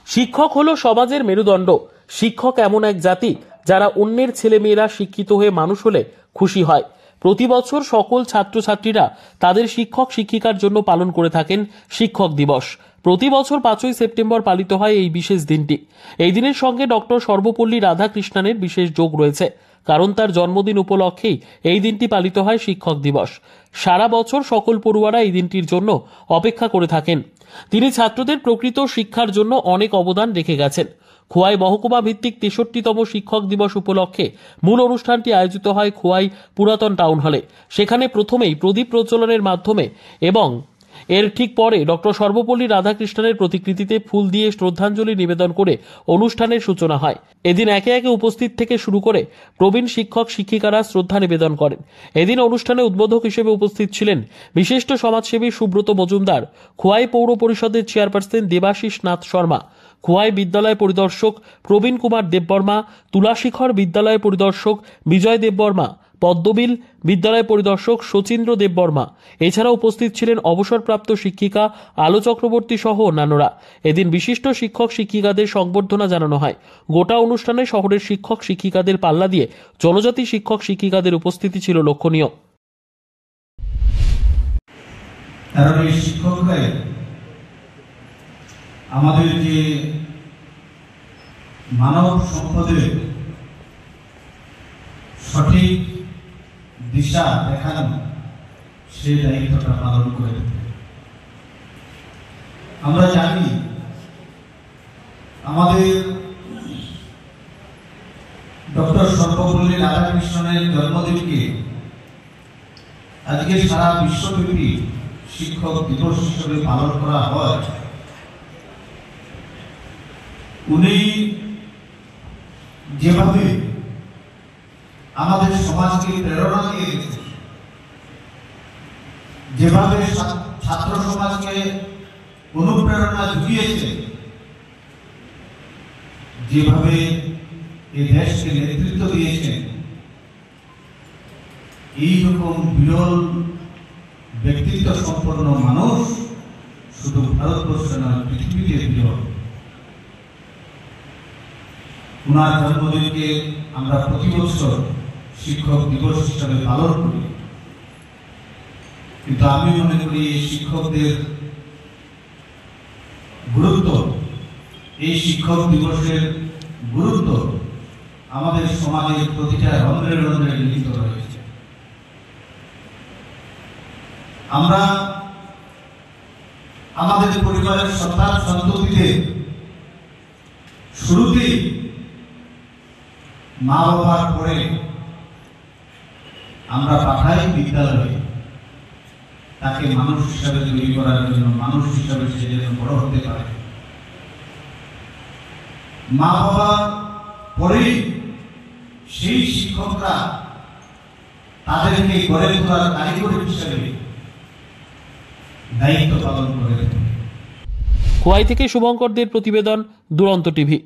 শিক্ষক হলো সমাজের মেরুদণ্ড। শিক্ষক এমন এক জাতি যারা অন্যের ছেলেমেয়েরা শিক্ষিত হয়ে মানুষ হলে খুশি হয়। প্রতি বছর সকল ছাত্রছাত্রীরা তাদের শিক্ষক শিক্ষিকার জন্য পালন করে থাকেন শিক্ষক দিবস। প্রতি বছর 5ই সেপ্টেম্বর পালিত হয় এই বিশেষ দিনটি। এই দিনের সঙ্গে ডক্টর সর্বপল্লী রাধাকৃষ্ণনের বিশেষ যোগ রয়েছে, কারণ তার জন্মদিন উপলক্ষেই এই দিনটি পালিত হয় শিক্ষক দিবস। সারা বছর সকল পড়ুয়ারা এই দিনটির জন্য অপেক্ষা করে থাকেন। তিনি ছাত্রদের প্রকৃত শিক্ষার জন্য অনেক অবদান রেখে গেছেন। খোয়াই মহকুমা ভিত্তিক 63তম শিক্ষক দিবস উপলক্ষে মূল অনুষ্ঠানটি আয়োজিত হয় খোয়াই পুরাতন টাউন হলে। সেখানে প্রথমেই প্রদীপ প্রজ্বলনের মাধ্যমে এবং এর ঠিক পরে ডক্টর সর্বপল্লী রাধাকৃষ্ণনের প্রতিকৃতিতে ফুল দিয়ে শ্রদ্ধাঞ্জলি নিবেদন করে অনুষ্ঠানের সূচনা হয়। এদিন একে একে উপস্থিত থেকে শুরু করে প্রবীণ শিক্ষক শিক্ষিকারা শ্রদ্ধা নিবেদন করেন। এদিন অনুষ্ঠানে উদ্বোধক হিসেবে উপস্থিত ছিলেন বিশিষ্ট সমাজসেবী সুব্রত মজুমদার, খোয়াই পৌর পরিষদের চেয়ারপারসন দেবাশিস নাথ শর্মা, খোয়াই বিদ্যালয় পরিদর্শক প্রবীণ কুমার দেববর্মা, তুলাশিখর বিদ্যালয় পরিদর্শক বিজয় দেববর্মা, পদ্মবিল বিদ্যালয় পরিদর্শক শচীন্দ্র দেববর্মা। এছাড়া উপস্থিত ছিলেন অবসরপ্রাপ্ত শিক্ষিকা আলো চক্রবর্তী সহ অন্যান্যরা। এদিন বিশিষ্ট শিক্ষক শিক্ষিকাদের সংবর্ধনা জানানো হয়। গোটা অনুষ্ঠানে শহরের শিক্ষক শিক্ষিকাদের পাল্লা দিয়ে জনজাতি শিক্ষক শিক্ষিকাদের উপস্থিতি ছিল লক্ষণীয়। আমাদের যে মানব সম্পদের সঠিক দিশা দেখানো, সে দায়িত্বটা পালন করে থাকে। আমরা জানি আমাদের ডক্টর সর্বপল্লী রাধাকৃষ্ণনের জন্মদিনকে আজকে সারা বিশ্বব্যাপী শিক্ষক দিবস হিসেবে পালন করা হয়। উনি যেভাবে আমাদের সমাজকে প্রেরণা দিয়ে গেছেন, যেভাবে ছাত্র সমাজকে অনুপ্রেরণা জুগিয়েছে, যেভাবে এই দেশকে নেতৃত্ব দিয়েছেন, এইরকম বিরল ব্যক্তিত্ব সম্পন্ন মানুষ শুধু ভারতবর্ষ নয়, পৃথিবীতে বিরল। ওনার জন্মদিনকে আমরা প্রতি বছর শিক্ষক দিবস হিসাবে পালন করি, কিন্তু আমি মনে করি এই শিক্ষকদের গুরুত্ব, এই শিক্ষক দিবসের গুরুত্ব আমাদের সমাজের প্রতিটা রন্ধ্রে রন্ধ্রে নিহিত রয়েছে। আমরা আমাদের পরিবারের সন্তান সন্ততিদের শুরুতেই মা বাবার পরে আমরা পাঠাই বিদ্যালয়ে, তাকে মানুষ হিসাবে তৈরি করার জন্য, মানুষ হিসাবে সে যেন বড় হতে পারে। মা বাবার পরেই সেই শিক্ষকরা তাদেরকে গড়ে তোলার কারিগর হিসাবে দায়িত্ব পালন করে। খোয়াই থেকে শুভঙ্করদের প্রতিবেদন, দুরন্ত টিভি।